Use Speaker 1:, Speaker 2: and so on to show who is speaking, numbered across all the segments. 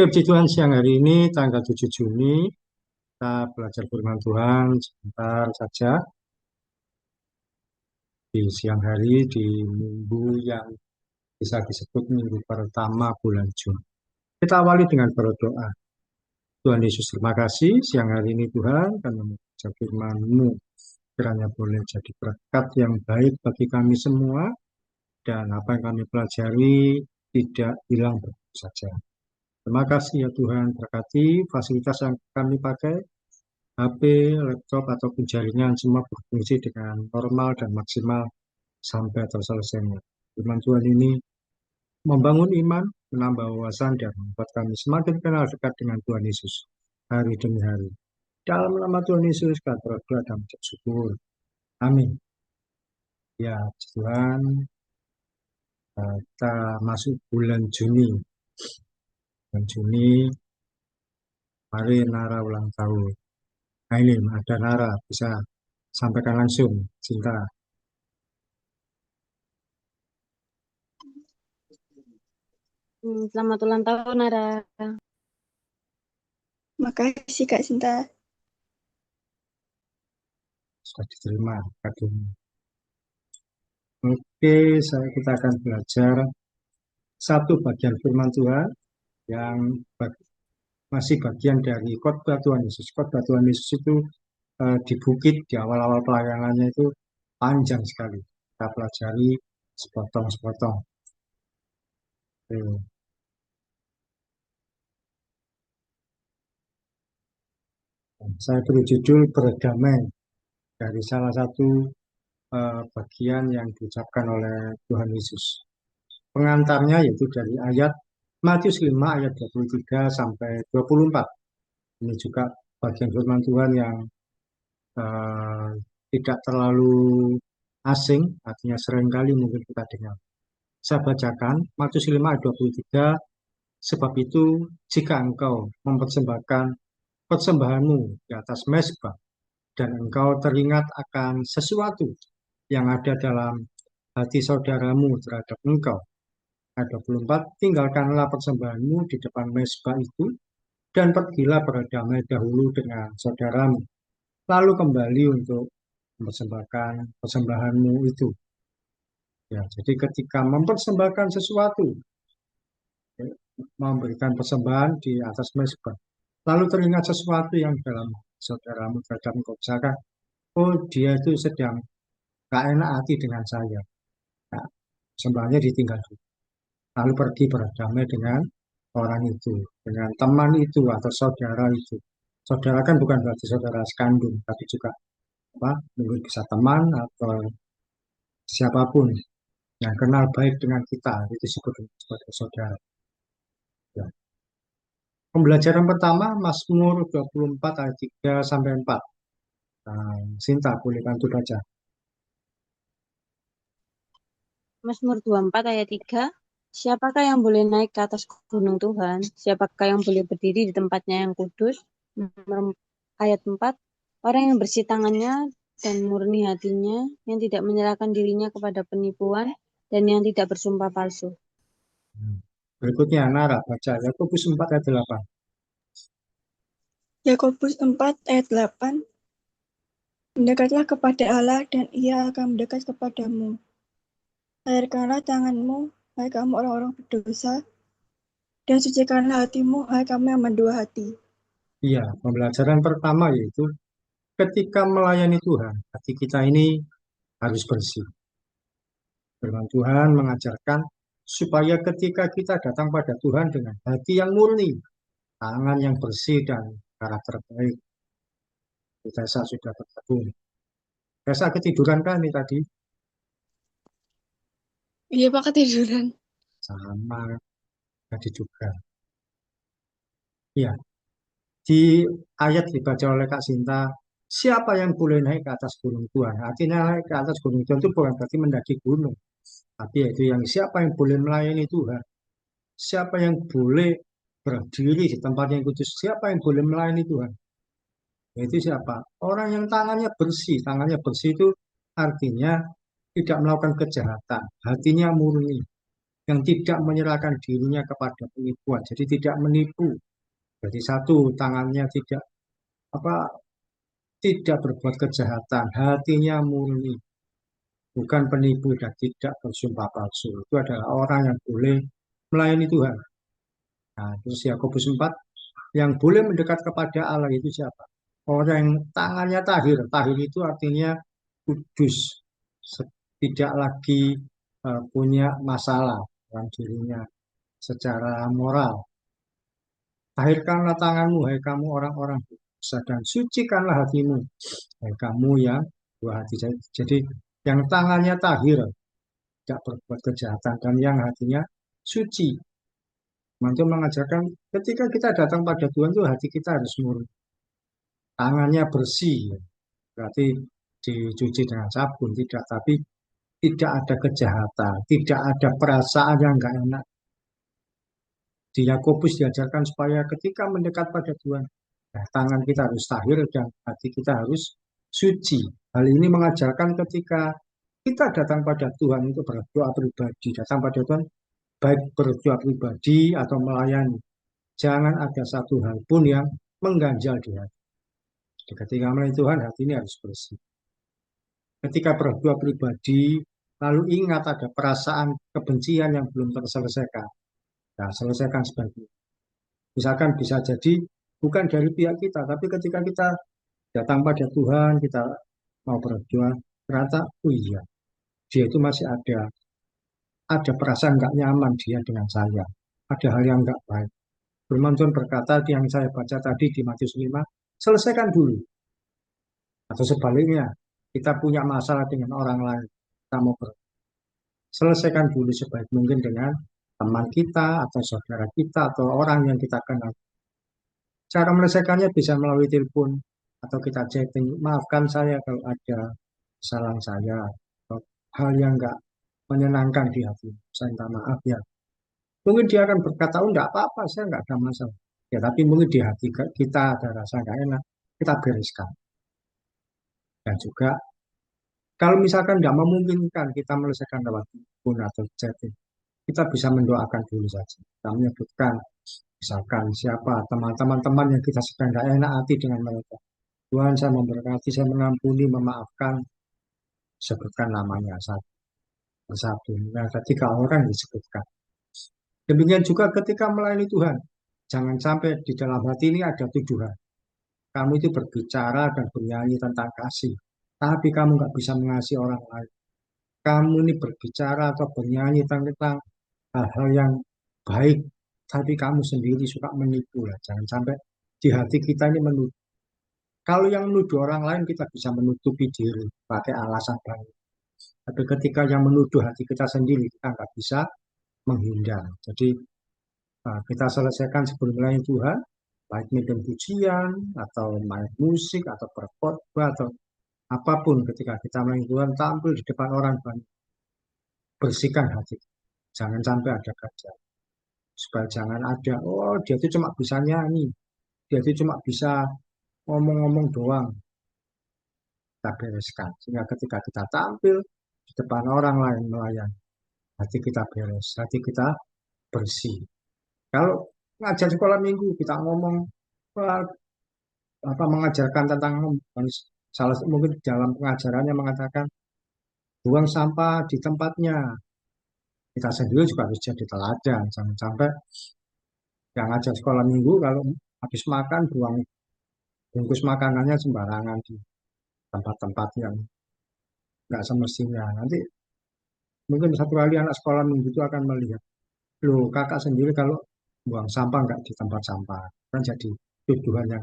Speaker 1: Oke, puji Tuhan siang hari ini tanggal 7 Juni kita belajar firman Tuhan sebentar saja di siang hari di minggu yang bisa disebut minggu pertama bulan Juni. Kita awali dengan berdoa. Tuhan Yesus, terima kasih siang hari ini Tuhan karena membaca firman-Mu kiranya boleh jadi berkat yang baik bagi kami semua dan apa yang kami pelajari tidak hilang begitu saja. Terima kasih ya Tuhan, berkati fasilitas yang kami pakai, HP, laptop, ataupun jaringan semua berfungsi dengan normal dan maksimal sampai atau selesainya. Firman Tuhan ini membangun iman, menambah wawasan, dan membuat kami semakin kenal dekat dengan Tuhan Yesus hari demi hari. Dalam nama Tuhan Yesus, kami berdoa dan mengucap syukur. Amin. Ya Tuhan, kita masuk bulan Juni. Bulan Juni, mari Nara ulang tahun. Nah ini ada Nara, bisa sampaikan langsung, Cinta.
Speaker 2: Selamat ulang tahun, Nara.
Speaker 3: Makasih Kak Sinta.
Speaker 1: Sudah diterima kadonya. Oke, kita akan belajar satu bagian firman Tuhan yang masih bagian dari khotbah Tuhan Yesus. Khotbah Tuhan Yesus itu di bukit di awal-awal pelayanannya itu panjang sekali. Kita pelajari sepotong-sepotong. Oke. Saya beri judul berdamai dari salah satu bagian yang diucapkan oleh Tuhan Yesus. Pengantarnya yaitu dari ayat Matius 5 ayat 23 sampai 24. Ini juga bagian firman Tuhan yang eh, tidak terlalu asing, artinya seringkali mungkin kita dengar. Saya bacakan Matius 5 ayat 23, sebab itu jika engkau mempersembahkan persembahanmu di atas mezbah dan engkau teringat akan sesuatu yang ada dalam hati saudaramu terhadap engkau. Ayat 24, tinggalkanlah persembahanmu di depan mezbah itu dan pergilah berdamai dahulu dengan saudaramu. Lalu kembali untuk mempersembahkan persembahanmu itu. Ya, jadi ketika mempersembahkan sesuatu, ya, memberikan persembahan di atas mezbah, lalu teringat sesuatu yang dalam saudaramu terhadap engkau, misalkan, oh dia itu sedang gak enak hati dengan saya, nah, persembahannya ditinggal dulu. Lalu pergi berdamai dengan orang itu, dengan teman itu atau saudara itu. Saudara kan bukan berarti saudara sekandung, tapi juga apa, mungkin bisa teman atau siapapun yang kenal baik dengan kita, itu disebut sebagai saudara. Ya. Pembelajaran pertama, Mazmur 24 ayat 3 sampai 4. Nah, Sinta, boleh bantu baca.
Speaker 2: Mazmur 24 ayat 3. Siapakah yang boleh naik ke atas gunung Tuhan? Siapakah yang boleh berdiri di tempatnya yang kudus? Ayat 4. Orang yang bersih tangannya dan murni hatinya, yang tidak menyerahkan dirinya kepada penipuan, dan yang tidak bersumpah palsu.
Speaker 1: Berikutnya, Nara, baca Yakobus 4 ayat 8.
Speaker 3: Yakobus 4 ayat 8. Mendekatlah kepada Allah dan Ia akan mendekat kepadamu. Airkanlah tanganmu, hai kamu orang-orang berdosa, dan sucikanlah hatimu, hai kamu yang mendua hati.
Speaker 1: Iya, pembelajaran pertama yaitu ketika melayani Tuhan, hati kita ini harus bersih. Firman Tuhan mengajarkan supaya ketika kita datang pada Tuhan dengan hati yang murni, tangan yang bersih dan karakter baik, kita sudah bergabung. Rasa ketiduran kan ini tadi?
Speaker 3: Iya Pak, ketiduran.
Speaker 1: Sama tadi juga. Ya, di ayat dibaca oleh Kak Sinta, siapa yang boleh naik ke atas gunung Tuhan? Artinya naik ke atas gunung Tuhan itu bukan berarti mendaki gunung. Tapi itu yang siapa yang boleh melayani Tuhan? Siapa yang boleh berdiri di tempat yang kudus? Siapa yang boleh melayani Tuhan? Yaitu siapa? Orang yang tangannya bersih. Tangannya bersih itu artinya tidak melakukan kejahatan. Hatinya murni. yang tidak menyerahkan dirinya kepada penipuan. Jadi tidak menipu. Jadi satu, tangannya tidak berbuat kejahatan, hatinya murni, bukan penipu dan tidak bersumpah palsu. Itu adalah orang yang boleh melayani Tuhan. Nah, terus Yakobus 4, yang boleh mendekat kepada Allah itu siapa? Orang yang tangannya tahir. Tahir itu artinya kudus, tidak lagi punya masalah dalam dirinya secara moral. Tahirkanlah tanganmu, hai kamu orang-orang dosa, dan sucikanlah hatimu, hai kamu yang dua hati. Jadi yang tangannya tahir, tidak berbuat kejahatan, dan yang hatinya suci. Mantu mengajarkan ketika kita datang pada Tuhan itu hati kita harus murni. Tangannya bersih, berarti dicuci dengan sabun, tidak. Tapi tidak ada kejahatan, tidak ada perasaan yang enggak enak. Di Yakobus diajarkan supaya ketika mendekat pada Tuhan, nah, tangan kita harus tahir dan hati kita harus suci. Hal ini mengajarkan ketika kita datang pada Tuhan itu berdoa pribadi, datang pada Tuhan baik berdoa pribadi atau melayani. Jangan ada satu hal pun yang mengganjal di hati. Jadi ketika melayani Tuhan, hati ini harus bersih. Ketika berdoa pribadi, lalu ingat ada perasaan kebencian yang belum terselesaikan. Nah, selesaikan sebagian. Misalkan bisa jadi bukan dari pihak kita, tapi ketika kita datang pada Tuhan, kita mau berdoa, ternyata, oh iya, dia itu masih ada perasaan nggak nyaman dia dengan saya. Ada hal yang nggak baik. Firman Tuhan berkata yang saya baca tadi di Matius 5, selesaikan dulu. Atau sebaliknya, kita punya masalah dengan orang lain. Kita mau selesaikan dulu sebaik mungkin dengan teman kita, atau saudara kita, atau orang yang kita kenal. Cara menyelesaikannya bisa melalui telepon, atau kita chatting. Maafkan saya kalau ada kesalahan saya, atau hal yang nggak menyenangkan di hati. Saya minta maaf ya. Mungkin dia akan berkata, oh enggak apa-apa, saya enggak ada masalah. Ya, tapi mungkin di hati kita ada rasa enggak enak, kita bereskan. Dan juga, kalau misalkan enggak memungkinkan kita menyelesaikan lewat telepon atau chatting, kita bisa mendoakan dulu saja. Kita menyebutkan, misalkan siapa, teman-teman yang kita sedang enggak enak hati dengan mereka. Tuhan, saya memberkati, saya mengampuni, memaafkan, sebutkan namanya satu persatu. Nah, ketika orang disebutkan. Demikian juga ketika melayani Tuhan. Jangan sampai di dalam hati ini ada tuduhan. Kamu itu berbicara dan bernyanyi tentang kasih. Tapi kamu nggak bisa mengasihi orang lain. Kamu ini berbicara atau bernyanyi tentang hal-hal yang baik. Tapi kamu sendiri suka menipu. Lah. Jangan sampai di hati kita ini menuduh. Kalau yang menuduh orang lain kita bisa menutupi diri. Pakai alasan baik. Tapi ketika yang menuduh hati kita sendiri kita nggak bisa menghindar. Jadi kita selesaikan sebelum melayani Tuhan, baik medium pujian, atau main musik, atau berkhotbah, atau apapun ketika kita melayani Tuhan, tampil di depan orang banyak. Bersihkan hati. Jangan sampai ada kaca. Supaya jangan ada, oh dia itu cuma bisa nyanyi, dia itu cuma bisa ngomong-ngomong doang. Kita bereskan. Sehingga ketika kita tampil di depan orang lain melayani, hati kita beres, hati kita bersih. Kalau ngajar sekolah minggu kita ngomong mengajarkan tentang salah mungkin dalam pengajarannya mengatakan buang sampah di tempatnya. Kita sendiri juga harus jadi teladan. Jangan sampai yang ngajar sekolah minggu kalau habis makan buang bungkus makanannya sembarangan di tempat-tempat yang nggak semestinya. Nanti mungkin satu kali anak sekolah minggu itu akan melihat, loh kakak sendiri kalau buang sampah nggak di tempat sampah. Kan jadi tuduhan yang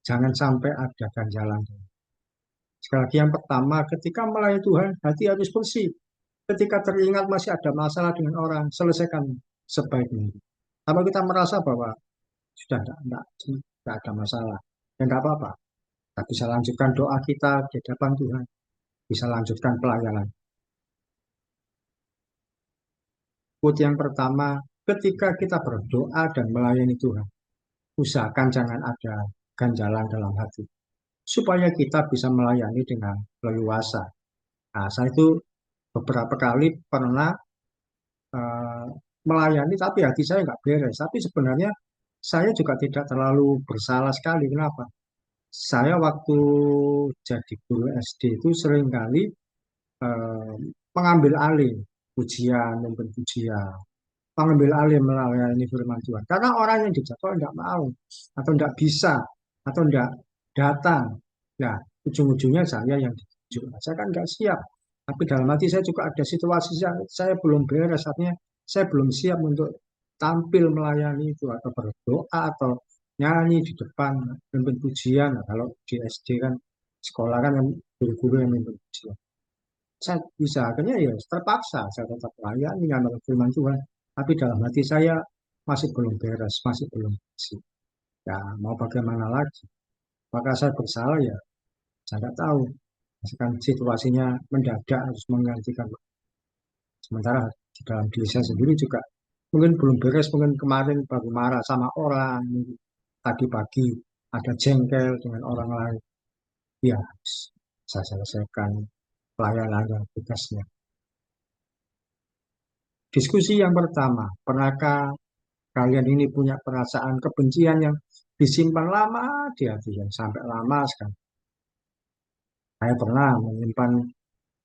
Speaker 1: jangan sampai ada ganjalan. Sekali lagi yang pertama, ketika melayani Tuhan, hati harus bersih. Ketika teringat masih ada masalah dengan orang, selesaikan sebaik mungkin. Kalau kita merasa bahwa sudah tidak ada masalah, ya tidak apa-apa. Kita bisa lanjutkan doa kita di hadapan Tuhan. Bisa lanjutkan pelayanan. Quote yang pertama, ketika kita berdoa dan melayani Tuhan, usahakan jangan ada ganjalan dalam hati. Supaya kita bisa melayani dengan leluasa. Nah, saya itu beberapa kali pernah eh, melayani, tapi hati saya nggak beres. Tapi sebenarnya saya juga tidak terlalu bersalah sekali. Kenapa? Saya waktu jadi guru SD itu seringkali eh, mengambil alih pujian, memimpin pujian, mengambil alih melayani firman Tuhan. Karena orang yang dijadwal tidak mau, atau tidak bisa, atau tidak datang. Nah, ujung-ujungnya saya yang ditunjuk. Saya kan nggak siap. Tapi dalam hati saya juga ada situasi saya belum beres. Artinya saya belum siap untuk tampil melayani itu, atau berdoa, atau nyanyi di depan memimpin pujian. Nah, kalau di SD kan, sekolah kan yang guru-guru yang memimpin pujian. Saya bisa, akhirnya ya terpaksa saya tetap melayani dengan firman Tuhan. Tapi dalam hati saya masih belum beres, masih belum bersih. Ya, mau bagaimana lagi? Maka saya bersalah ya, saya nggak tahu. Misalkan situasinya mendadak harus menggantikan. Sementara di dalam diri saya sendiri juga mungkin belum beres, mungkin kemarin baru marah sama orang, mungkin tadi pagi ada jengkel dengan orang lain. Ya, saya selesaikan pelayanan dan tugasnya. Diskusi yang pertama, pernahkah kalian ini punya perasaan kebencian yang disimpan lama di hati yang sampai lama sekali? Saya pernah menyimpan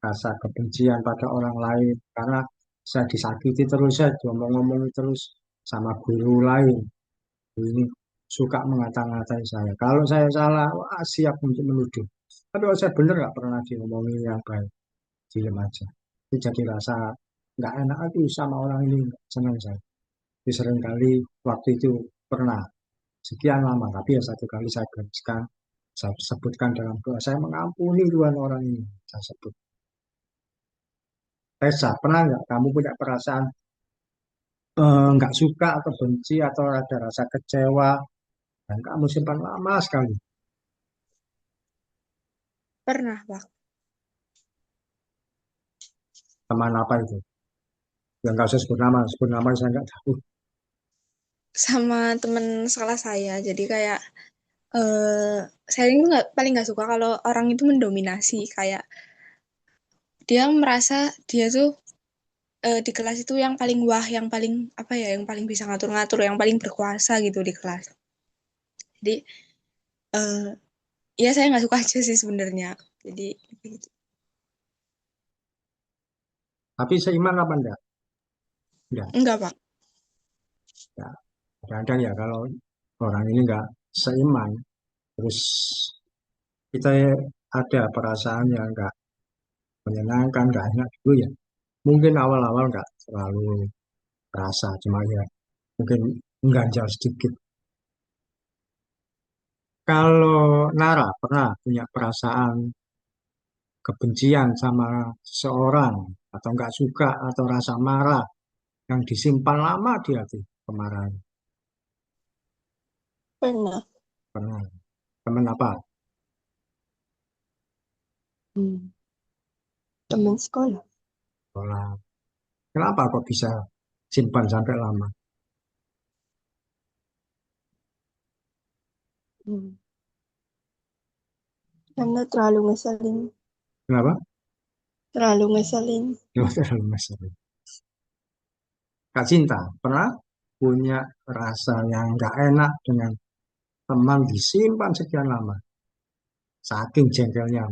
Speaker 1: rasa kebencian pada orang lain karena saya disakiti terus, saya ngomong-ngomong terus sama guru lain. Ini suka mengata-ngatai saya. Kalau saya salah, wah, siap untuk menuduh. Tapi kalau saya benar nggak pernah diomongin yang baik, diam aja. Itu jadi rasa nggak enak itu sama orang ini, nggak senang saya. Jadi seringkali waktu itu pernah sekian lama, tapi ya satu kali saya gariskan, saya sebutkan dalam doa, saya mengampuni Tuhan orang ini, saya sebut. Tessa, pernah nggak kamu punya perasaan nggak suka atau benci atau ada rasa kecewa dan kamu simpan lama sekali?
Speaker 3: Pernah, Pak.
Speaker 1: Teman apa itu? Yang nggak usah sebut nama saya nggak tahu.
Speaker 3: Sama temen sekelas saya. Jadi kayak eh saya itu paling nggak suka kalau orang itu mendominasi. Kayak dia merasa dia tuh di kelas itu yang paling wah, yang paling apa ya, yang paling bisa ngatur-ngatur, yang paling berkuasa gitu di kelas. Jadi eh ya saya nggak suka aja sih sebenarnya. Jadi gitu.
Speaker 1: Tapi seiman apa enggak? Enggak.
Speaker 3: Enggak, Pak.
Speaker 1: Ya, kadang-kadang ya kalau orang ini nggak seiman, terus kita ada perasaan yang nggak menyenangkan, nggak enak dulu ya. Mungkin awal-awal nggak terlalu terasa, cuma ya mungkin mengganjal sedikit. Kalau Nara pernah punya perasaan kebencian sama seseorang atau nggak suka atau rasa marah yang disimpan lama di hati, kemarahan,
Speaker 3: Pernah.
Speaker 1: pernah. Teman apa?
Speaker 3: Hmm. Teman sekolah.
Speaker 1: Sekolah. Kenapa kok bisa simpan sampai lama?
Speaker 3: Hmm. Karena terlalu ngeselin.
Speaker 1: Kenapa?
Speaker 3: Terlalu ngeselin.
Speaker 1: Oh, terlalu masalah. Kak Cinta, pernah punya rasa yang nggak enak dengan teman disimpan sekian lama, saking jengkelnya.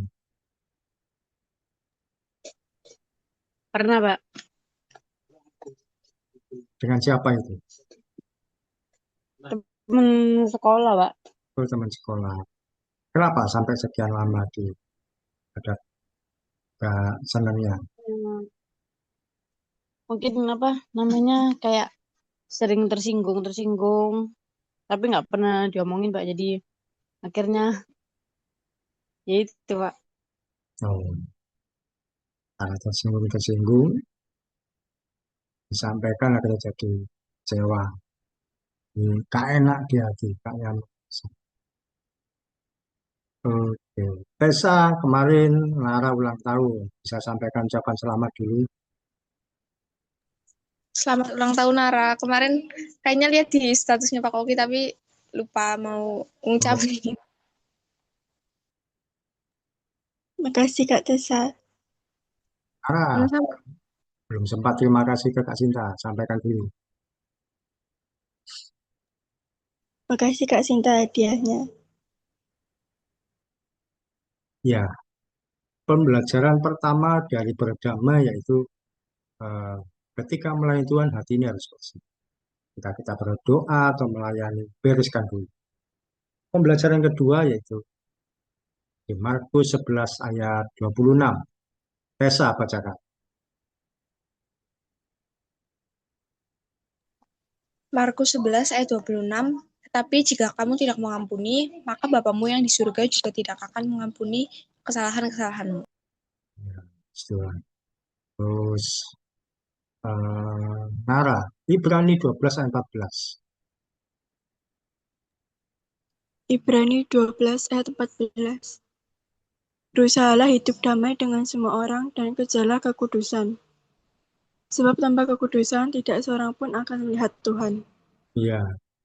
Speaker 2: Pernah, Pak.
Speaker 1: Dengan siapa itu?
Speaker 2: Temen sekolah, Pak.
Speaker 1: Oh, teman sekolah. Kenapa sampai sekian lama di ada gak senangnya?
Speaker 2: Hmm, Mungkin apa namanya kayak sering tersinggung, tapi nggak pernah diomongin, Pak. Jadi akhirnya ya itu, Pak.
Speaker 1: Oh, karena tersinggung, disampaikan akhirnya jadi kecewa. Gak enak di hati, gak nyaman. Oke. Tessa, kemarin Lara ulang tahun. Bisa sampaikan ucapan selamat dulu.
Speaker 3: Selamat ulang tahun, Nara. Kemarin kayaknya lihat di statusnya Pak Koki, tapi lupa mau
Speaker 1: Oh,
Speaker 3: ngucapin. Makasih Kak Tessa.
Speaker 1: Lara,
Speaker 3: Sama-sama.
Speaker 1: Belum sempat terima kasih ke Kak Sinta, sampaikan dulu.
Speaker 3: Makasih Kak Sinta hadiahnya.
Speaker 1: Ya, pembelajaran pertama dari berdamai yaitu eh, ketika melayani Tuhan hati ini harus bersih. Ketika kita berdoa atau melayani, bereskan dulu. Pembelajaran kedua yaitu di Markus 11 ayat 26. Tessa bacakan.
Speaker 4: Markus 11 ayat 26, tetapi jika kamu tidak mengampuni, maka Bapamu yang di surga juga tidak akan mengampuni kesalahan-kesalahanmu.
Speaker 1: Ya, setelah. Terus Nara, Ibrani 12 ayat 14.
Speaker 3: Ibrani 12 ayat 14. Berusahalah hidup damai dengan semua orang dan kejarlah kekudusan. Sebab tanpa kekudusan tidak seorang pun akan melihat Tuhan.
Speaker 1: Ya,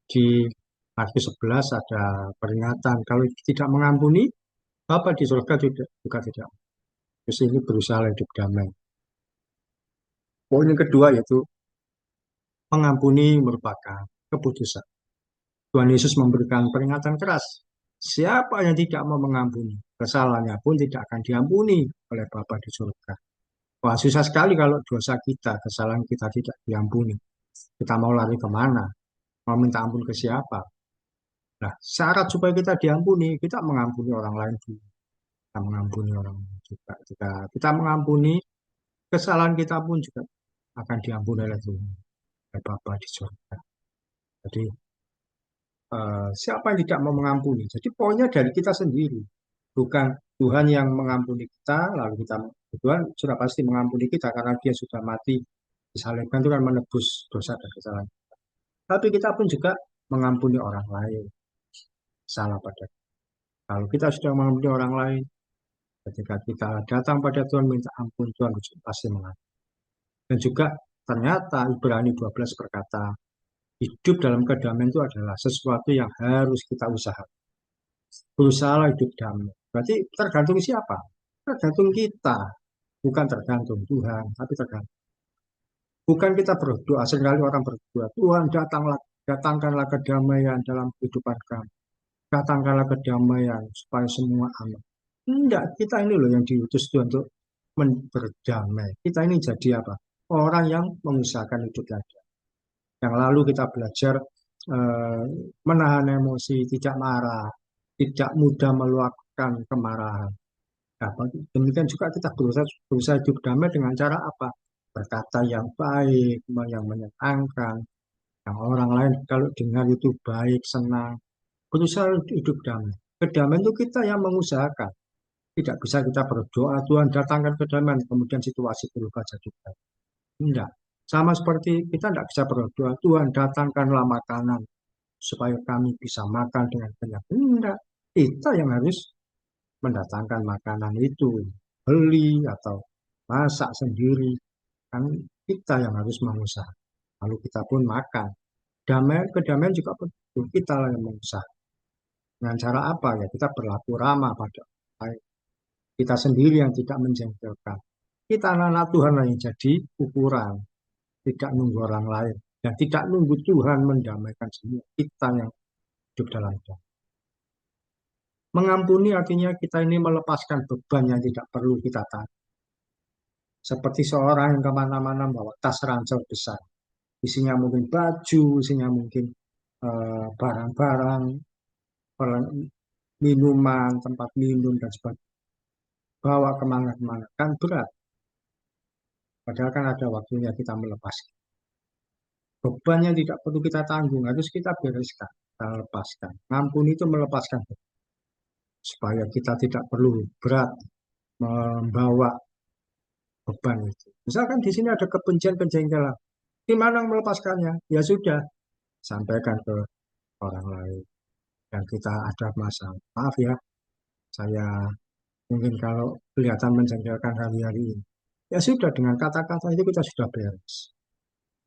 Speaker 1: di Markus 11 ada peringatan kalau tidak mengampuni, Bapa di surga juga tidak. Terus ini berusaha hidup damai. Poin yang kedua yaitu mengampuni merupakan keputusan. Tuhan Yesus memberikan peringatan keras. Siapa yang tidak mau mengampuni, kesalahannya pun tidak akan diampuni oleh Bapa di surga. Wah, susah sekali kalau dosa kita, kesalahan kita tidak diampuni. Kita mau lari kemana? Mau minta ampun ke siapa? Nah, syarat supaya kita diampuni, kita mengampuni orang lain dulu. Kita mengampuni orang lain juga. Jika kita mengampuni, kesalahan kita pun juga akan diampuni oleh Tuhan, oleh Bapa di surga. Jadi, siapa yang tidak mau mengampuni? Jadi, poinnya dari kita sendiri. Bukan Tuhan yang mengampuni kita, lalu Tuhan sudah pasti mengampuni kita karena dia sudah mati disalibkan itu kan menebus dosa dan kesalahan. Tapi kita pun juga mengampuni orang lain salah pada kita. Kalau kita sudah mengampuni orang lain, ketika kita datang pada Tuhan minta ampun, Tuhan pasti mengampuni. Dan juga ternyata Ibrani 12 berkata, hidup dalam kedamaian itu adalah sesuatu yang harus kita usahakan. Berusaha hidup damai. Berarti tergantung siapa? Tergantung kita. Bukan tergantung Tuhan, tapi tergantung. Bukan kita berdoa, seringkali orang berdoa, Tuhan datangkanlah kedamaian dalam kehidupan kami. Datangkanlah kedamaian supaya semua aman. Tidak, kita ini loh yang diutus Tuhan untuk berdamai. Kita ini jadi apa? Orang yang mengusahakan hidup damai. Yang lalu kita belajar menahan emosi, tidak marah, tidak mudah meluapkan kemarahan. Nah, demikian juga kita berusaha hidup damai dengan cara apa? Berkata yang baik, yang menyenangkan, yang orang lain kalau dengar itu baik, senang. Berusaha hidup damai. Kedamaian itu kita yang mengusahakan. Tidak bisa kita berdoa, Tuhan datangkan kedamaian, kemudian situasi berubah jadi baik. Tidak. Sama seperti kita tidak bisa berdoa, Tuhan datangkanlah makanan supaya kami bisa makan dengan kenyang. Tidak. Kita yang harus mendatangkan makanan itu. Beli atau masak sendiri. Kan kita yang harus mengusahakan. Lalu kita pun makan. Kedamaian juga betul. Kita yang mengusahakan. Dengan cara apa ya? Kita berlaku ramah pada orang lain. Kita sendiri yang tidak menjengkelkan. Kita anak-anak Tuhan yang jadi ukuran. Tidak nunggu orang lain. Dan tidak nunggu Tuhan mendamaikan semua. Kita yang hidup dalam damai. Mengampuni artinya kita ini melepaskan beban yang tidak perlu kita tanggung. Seperti seorang yang kemana-mana bawa tas ransel besar. Isinya mungkin baju, isinya mungkin barang-barang, minuman, tempat minum, dan sebagainya. Bawa kemana-kemana. Kan berat. Padahal kan ada waktunya kita melepaskan. Beban yang tidak perlu kita tanggung, harus kita bereskan, kita lepaskan. Ngampuni itu melepaskan beban. Supaya kita tidak perlu berat membawa beban itu. Misalkan di sini ada kebencian, kejengkelan. Di mana melepaskannya? Ya sudah, sampaikan ke orang lain. Dan kita ada masalah. Maaf ya, saya mungkin kalau kelihatan menjengkelkan hari-hari ini. Ya sudah, dengan kata-kata itu kita sudah beres.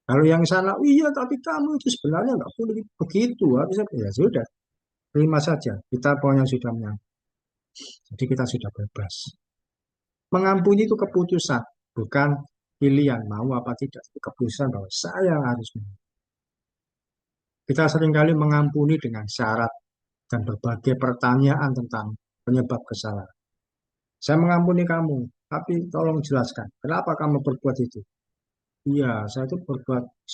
Speaker 1: Kalau yang sana, iya tapi kamu itu sebenarnya nggak boleh begitu. Harusnya, ya sudah, terima saja. Kita pokoknya sudah menyangka. Jadi kita sudah bebas. Mengampuni itu keputusan, bukan pilihan mau apa tidak, keputusan bahwa saya harus. Kita seringkali mengampuni dengan syarat dan berbagai pertanyaan tentang penyebab kesalahan. Saya mengampuni kamu, tapi tolong jelaskan, kenapa kamu berbuat itu? Iya, saya itu berbuat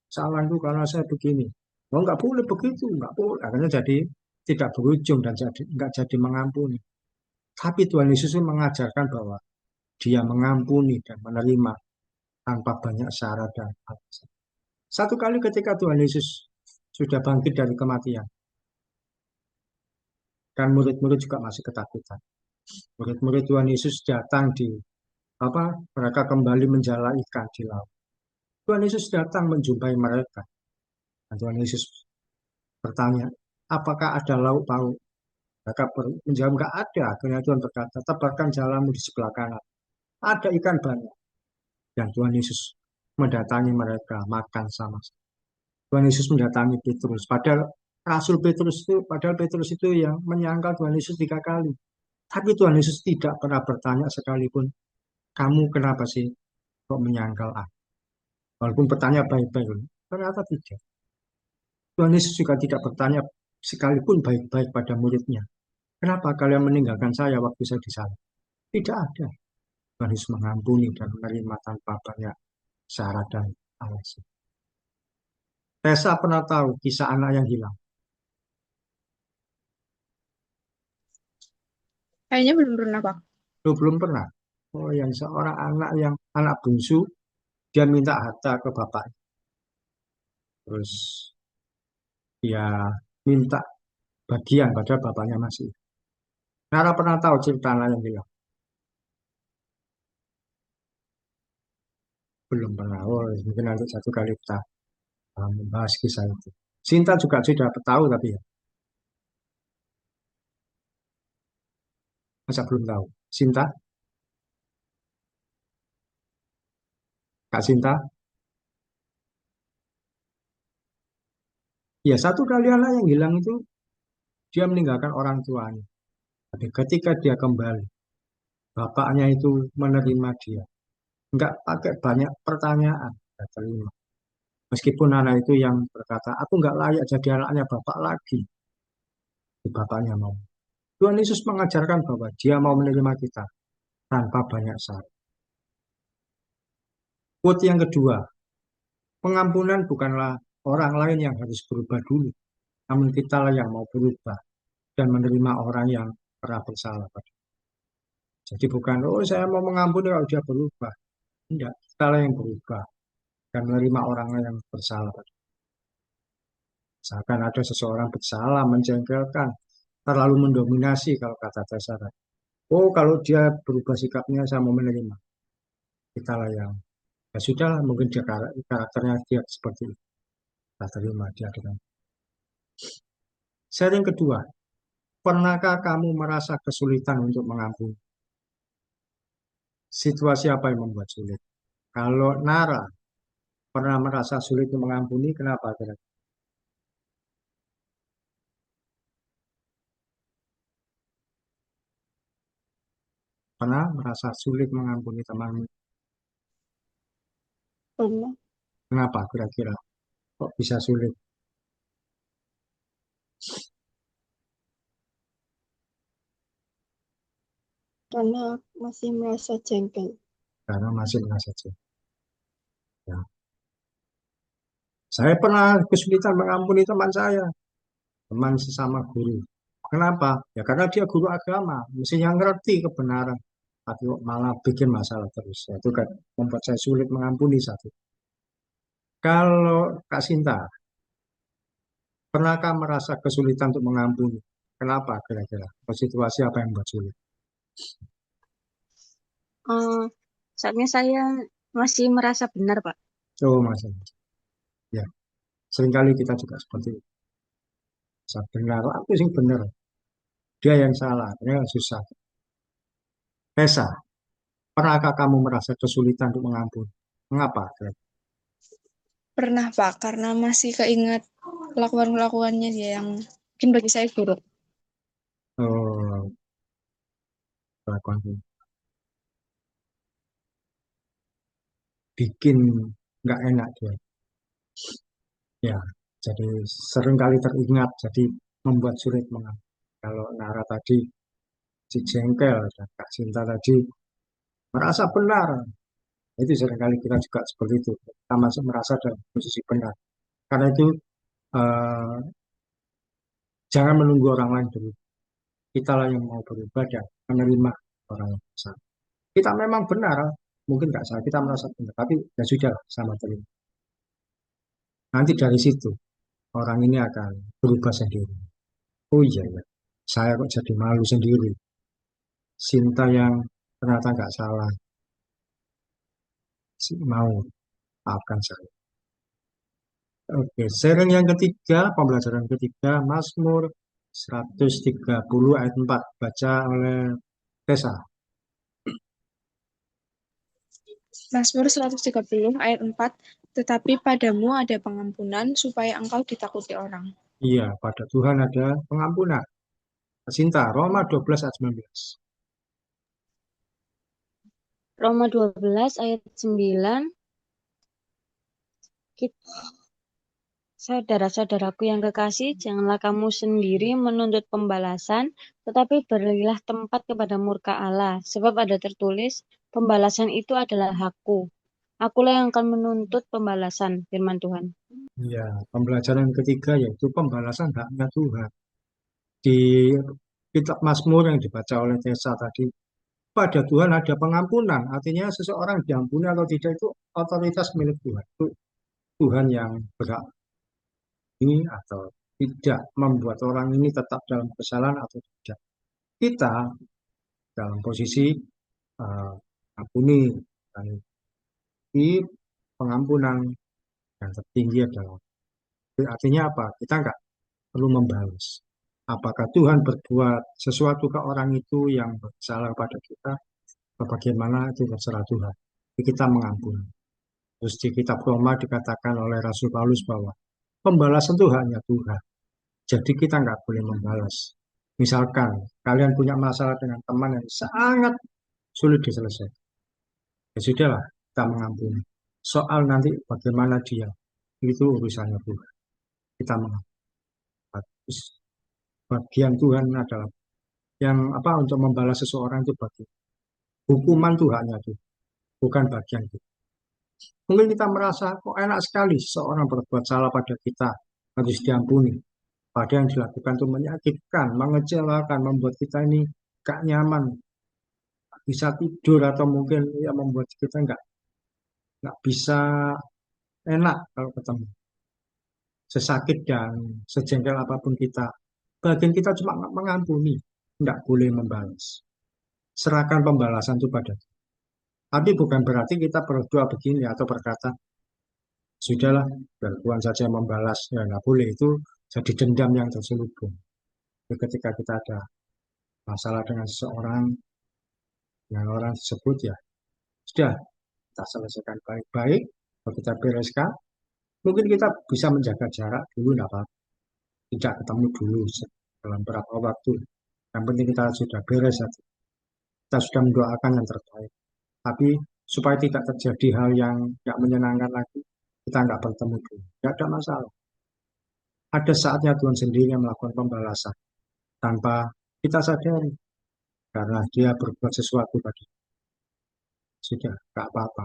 Speaker 1: salah itu karena saya begini. Oh, nggak boleh begitu, nggak boleh. Akhirnya jadi tidak berujung dan nggak jadi mengampuni. Tapi Tuhan Yesus mengajarkan bahwa Dia mengampuni dan menerima tanpa banyak syarat dan alasan. Satu kali ketika Tuhan Yesus sudah bangkit dari kematian, dan murid-murid juga masih ketakutan. Murid-murid Tuhan Yesus datang di mereka kembali menjala ikan di laut. Tuhan Yesus datang menjumpai mereka. Dan Tuhan Yesus bertanya, apakah ada lauk pauk? Mereka menjawab, enggak ada. Akhirnya Tuhan berkata, tebarkan jalamu di sebelah kanan. Ada ikan banyak. Dan Tuhan Yesus mendatangi mereka, makan sama-sama. Tuhan Yesus mendatangi Petrus. Padahal Petrus itu yang menyangkal Tuhan Yesus 3 kali. Tapi Tuhan Yesus tidak pernah bertanya sekalipun, kamu kenapa sih kok menyangkal aku? Walaupun bertanya baik-baik, ternyata tidak. Tuhan Yesus juga tidak bertanya sekalipun baik-baik pada muridnya. Kenapa kalian meninggalkan saya waktu saya di sana? Tidak ada. Tuhan Yesus mengampuni dan menerima tanpa banyak syarat dan alasan. Tessa pernah tahu kisah anak yang hilang?
Speaker 4: Kayaknya belum pernah, Pak.
Speaker 1: Belum pernah. Oh, yang seorang anak bungsu, dia minta harta ke bapaknya. Terus dia minta bagian padahal bapaknya masih. Nara pernah tahu cerita anak yang hilang? Belum pernah. Oh, mungkin nanti satu kali kita membahas kisah itu. Sinta juga sudah tahu tapi ya, masa belum tahu. Sinta, Kak Sinta, ya satu kali anak yang hilang itu dia meninggalkan orang tuanya. Tapi ketika dia kembali, bapaknya itu menerima dia. Enggak pakai banyak pertanyaan, dia terima. Meskipun anak itu yang berkata, aku enggak layak jadi anaknya bapak lagi. Bapaknya mau. Tuhan Yesus mengajarkan bahwa dia mau menerima kita tanpa banyak syarat. Quote yang kedua, pengampunan bukanlah orang lain yang harus berubah dulu, namun kitalah yang mau berubah dan menerima orang yang pernah bersalah. Jadi bukan, oh saya mau mengampuni kalau dia berubah. Tidak, kitalah yang berubah dan menerima orang yang bersalah. Misalkan ada seseorang bersalah, menjengkelkan, terlalu mendominasi kalau kata dasar. Oh kalau dia berubah sikapnya saya mau menerima. Kitalah yang, ya sudah mungkin dia karakternya dia seperti itu. Kita terima dia dengan. Sharing kedua, pernahkah kamu merasa kesulitan untuk mengampuni? Situasi apa yang membuat sulit? Kalau Nara pernah merasa sulit untuk mengampuni, kenapa? Pernah merasa sulit mengampuni temanmu?
Speaker 3: Pernah,
Speaker 1: Kenapa kira-kira? Kok bisa sulit?
Speaker 3: karena masih merasa jengkel.
Speaker 1: Karena masih merasa sulit. Ya. Saya pernah kesulitan mengampuni teman saya, teman sesama guru. Kenapa? Ya karena dia guru agama, mestinya ngerti kebenaran, tapi kok malah bikin masalah terus. Ya, itu kan membuat saya sulit mengampuni satu. Kalau Kak Sinta, pernahkah merasa kesulitan untuk mengampuni? Kenapa kira-kira? Situasi apa yang membuat sulit?
Speaker 2: Eh, Saatnya saya masih merasa benar, Pak.
Speaker 1: Oh, masih. Ya, seringkali kita juga seperti itu. Saya benar, aku sih benar. Dia yang salah, dia yang susah. Tessa, pernahkah kamu merasa kesulitan untuk mengampuni? Mengapa?
Speaker 4: Pernah, Pak, karena masih keinget kelakuan-kelakuannya dia yang mungkin bagi saya buruk.
Speaker 1: Oh, kelakuan. bikin nggak enak dia. Ya, jadi seringkali teringat, jadi membuat sulit mengampuni. Kalau Nara tadi si jengkel dan Kak Sinta tadi merasa benar, itu seringkali kita juga seperti itu. Kita masih merasa dalam posisi benar. Karena itu eh, jangan menunggu orang lain dulu. Kita lah yang mau berubah dan menerima orang yang salah. Kita memang benar, mungkin nggak salah, kita merasa benar, tapi ya sudah sama terima. Nanti dari situ orang ini akan berubah sendiri. Oh iya ya, saya kok jadi malu sendiri. Sinta yang ternyata nggak salah, mau maafkan saya. Oke, sharing yang ketiga, pembelajaran ketiga, Mazmur 130 ayat 4, baca oleh Tessa.
Speaker 4: Mazmur 130 ayat 4, tetapi padamu ada pengampunan supaya engkau ditakuti orang.
Speaker 1: Iya, pada Tuhan ada pengampunan. Sinta, Roma 12 ayat 19.
Speaker 2: Roma 12 ayat 9. Saudara-saudaraku yang kekasih, janganlah kamu sendiri menuntut pembalasan, tetapi berilah tempat kepada murka Allah. Sebab ada tertulis, pembalasan itu adalah hakku. Akulah yang akan menuntut pembalasan, firman Tuhan.
Speaker 1: Iya, pembelajaran ketiga yaitu pembalasan haknya Tuhan. Di kitab Mazmur yang dibaca oleh Tessa tadi, pada Tuhan ada pengampunan. Artinya seseorang diampuni atau tidak itu otoritas milik Tuhan. Itu Tuhan yang berhak ini atau tidak membuat orang ini tetap dalam kesalahan atau tidak. Kita dalam posisi ampuni dan di pengampunan yang tertinggi adalah artinya apa? Kita nggak perlu membalas. Apakah Tuhan berbuat sesuatu ke orang itu yang bersalah pada kita? Bagaimana itu terserah Tuhan. Jadi kita mengampuni. Terus di kitab Roma dikatakan oleh Rasul Paulus bahwa pembalasan itu hanya Tuhan. Jadi kita nggak boleh membalas. Misalkan kalian punya masalah dengan teman yang sangat sulit diselesaikan. Ya sudahlah, kita mengampuni. Soal nanti bagaimana dia, itu urusannya Tuhan. Kita mengampuni. Terus bagian Tuhan adalah yang apa untuk membalas seseorang itu bagian. Hukuman Tuhannya itu, bukan bagian kita. Mungkin kita merasa kok enak sekali seorang berbuat salah pada kita harus diampuni. Padahal yang dilakukan itu menyakitkan, mengecewakan, membuat kita ini gak nyaman, gak bisa tidur atau mungkin ya membuat kita nggak bisa enak kalau ketemu. Sesakit dan sejengkel apapun kita, bagian kita cuma mengampuni, nggak boleh membalas. Serahkan pembalasan itu pada Tuhan. Tapi bukan berarti kita berdoa begini atau berkata, sudahlah, biar Tuhan saja yang membalas. Ya nggak boleh, itu jadi dendam yang terselubung. Jadi ketika kita ada masalah dengan seseorang, dengan orang tersebut ya, sudah kita selesaikan baik-baik, kalau kita bereskan, mungkin kita bisa menjaga jarak dulu, enggak apa-apa. Tidak ketemu dulu dalam beberapa waktu. Yang penting kita sudah beres saja. Kita sudah mendoakan yang terbaik. Tapi supaya tidak terjadi hal yang tidak menyenangkan lagi, kita nggak bertemu dulu. Tidak ada masalah. Ada saatnya Tuhan sendiri yang melakukan pembalasan tanpa kita sadari karena dia berbuat sesuatu pada kita. Sudah, nggak apa-apa.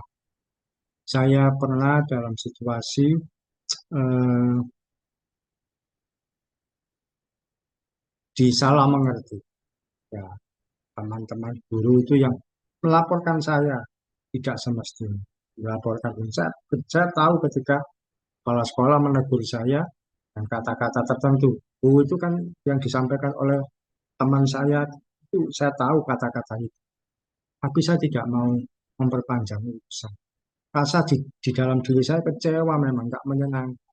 Speaker 1: Saya pernah dalam situasi eh, disalah mengerti. Ya, teman-teman guru itu yang melaporkan saya tidak semestinya dilaporkan. Saya tahu ketika kepala sekolah menegur saya dan kata-kata tertentu. Oh, itu kan yang disampaikan oleh teman saya itu saya tahu kata-kata itu. Tapi saya tidak mau memperpanjang urusan. Rasa di dalam diri saya kecewa memang nggak menyenangkan,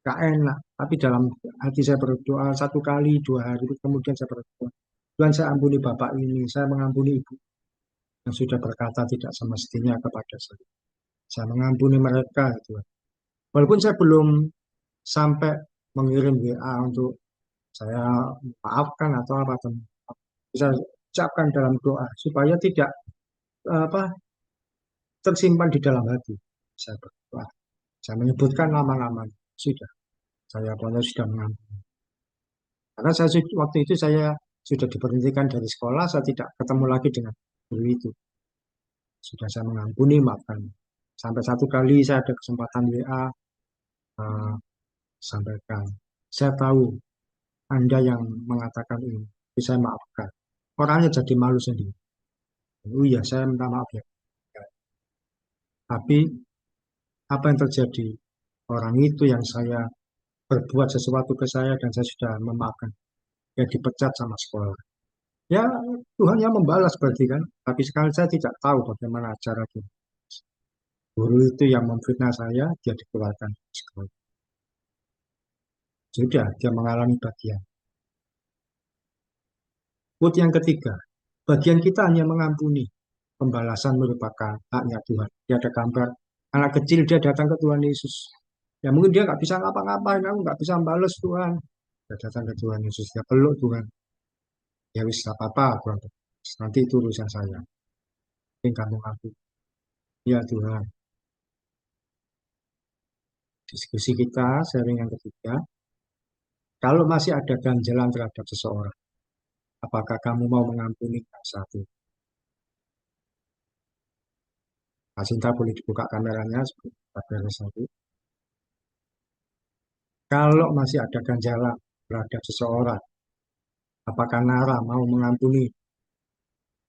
Speaker 1: nggak enak. Tapi dalam hati saya berdoa 1 kali 2 hari kemudian saya berdoa. Tuhan saya ampuni bapak ini, saya mengampuni ibu yang sudah berkata tidak semestinya kepada saya. Saya mengampuni mereka itu. Walaupun saya belum sampai mengirim WA untuk saya maafkan atau apa, bisa ucapkan dalam doa supaya tidak apa tersimpan di dalam hati. Saya berdoa. Saya menyebutkan nama-nama. Sudah. Saya pokoknya sudah mengampuni. Karena waktu itu saya sudah diberhentikan dari sekolah, saya tidak ketemu lagi dengan guru itu. Sudah saya mengampuni, maafkan. Sampai satu kali saya ada kesempatan WA, sampaikan. Saya tahu Anda yang mengatakan ini, tapi saya maafkan. Orangnya jadi malu sendiri. Oh iya, saya minta maaf ya. Tapi apa yang terjadi? Orang itu yang saya berbuat sesuatu ke saya dan saya sudah memaafkan. Ya dipecat sama sekolah. Ya Tuhan yang membalas berarti kan. Tapi sekali saya tidak tahu bagaimana cara itu. Guru itu yang memfitnah saya, dia dikeluarkan dari sekolah. Sudah, dia mengalami bagian. Quote yang ketiga, bagian kita hanya mengampuni. Pembalasan merupakan haknya Tuhan. Dia ada gambar anak kecil dia datang ke Tuhan Yesus. Ya mungkin dia nggak bisa ngapa-ngapain, aku nggak bisa balas Tuhan. Dia datang ke Tuhan Yesus, dia peluk Tuhan. Ya wis apa-apa, Tuhan. Nanti itu urusan saya. Mungkin kamu aku. Ya Tuhan. Diskusi kita, sharing yang ketiga. Kalau masih ada ganjalan terhadap seseorang, apakah kamu mau mengampuni satu? Kak Sinta boleh dibuka kameranya sebagai satu. Kalau masih ada ganjalan terhadap seseorang, apakah Nara mau mengampuni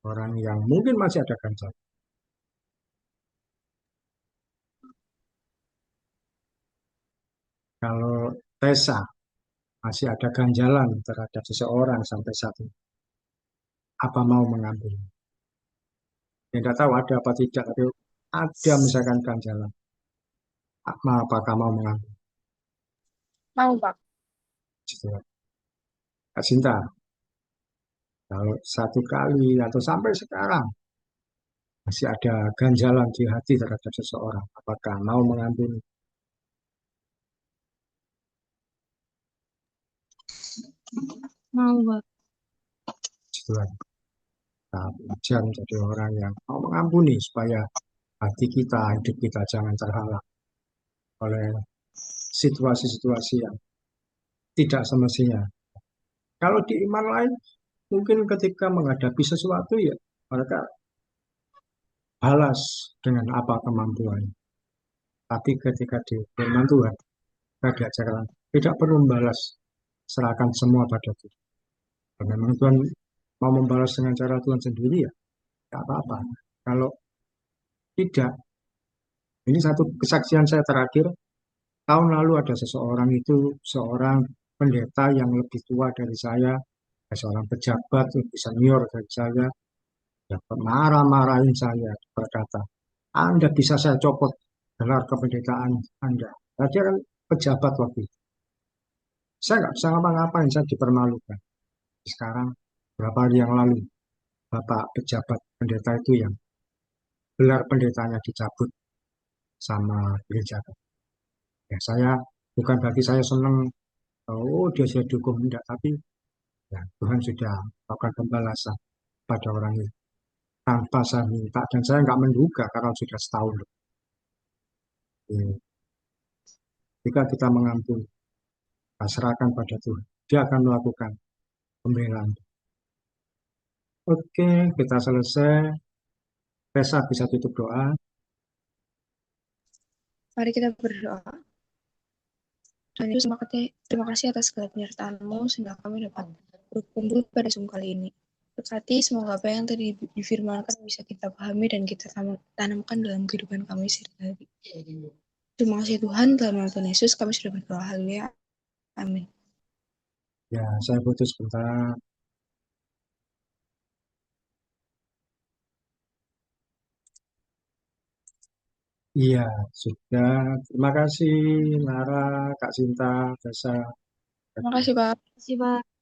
Speaker 1: orang yang mungkin masih ada ganjalan? Kalau Tessa masih ada ganjalan terhadap seseorang sampai saat ini, apa mau mengampuni? Ya, tidak tahu ada apa tidak, tapi ada misalkan ganjalan. Apakah mau mengampuni?
Speaker 4: Mau, Pak.
Speaker 1: Gitu. Kak Sinta, kalau satu kali atau sampai sekarang masih ada ganjalan di hati terhadap seseorang, apakah mau mengampuni?
Speaker 2: Mau, Pak.
Speaker 1: Tuhan, kita belajar menjadi orang yang mau mengampuni supaya hati kita, hidup kita jangan terhalang oleh situasi-situasi yang tidak semestinya. Kalau di iman lain, mungkin ketika menghadapi sesuatu ya mereka balas dengan apa kemampuan. Tapi ketika di firman Tuhan, kita diajarkan tidak perlu membalas, serahkan semua pada Tuhan. Kalau memang Tuhan mau membalas dengan cara Tuhan sendiri ya, tidak apa-apa. Kalau tidak, ini satu kesaksian saya terakhir, tahun lalu ada seseorang itu, seorang pendeta yang lebih tua dari saya, seorang pejabat lebih senior dari saya, dapat marah-marahin saya, berkata, Anda bisa saya copot gelar kependetaan Anda. Nah, dia kan pejabat waktu itu. Saya nggak bisa ngapa-ngapain, saya dipermalukan. Sekarang, beberapa hari yang lalu, Bapak pejabat pendeta itu yang gelar pendetanya dicabut sama gereja. Ya, saya bukan berarti saya senang, oh dia sudah dukung, enggak. Tapi ya, Tuhan sudah melakukan pembalasan pada orang itu tanpa saya minta. Dan saya nggak menduga karena sudah setahun. Ya, jika kita mengampuni, kita serahkan pada Tuhan. Dia akan melakukan pembelaan. Oke, kita selesai. Tessa bisa tutup doa.
Speaker 4: Mari kita berdoa. Tuhan Yesus, terima kasih atas segala penyertaan-Mu sehingga kami dapat berkumpul pada Zoom kali ini. Berkati semoga apa yang tadi difirmankan bisa kita pahami dan kita tanamkan dalam kehidupan kami sehari-hari. Terima kasih Tuhan, dalam nama Tuhan Yesus kami sudah berdoa. Haleluya. Amin.
Speaker 1: Ya, saya putus sebentar. Iya, sudah. Terima kasih, Nara, Kak Sinta, Tessa.
Speaker 4: Terima kasih Pak.
Speaker 2: Terima kasih, Pak.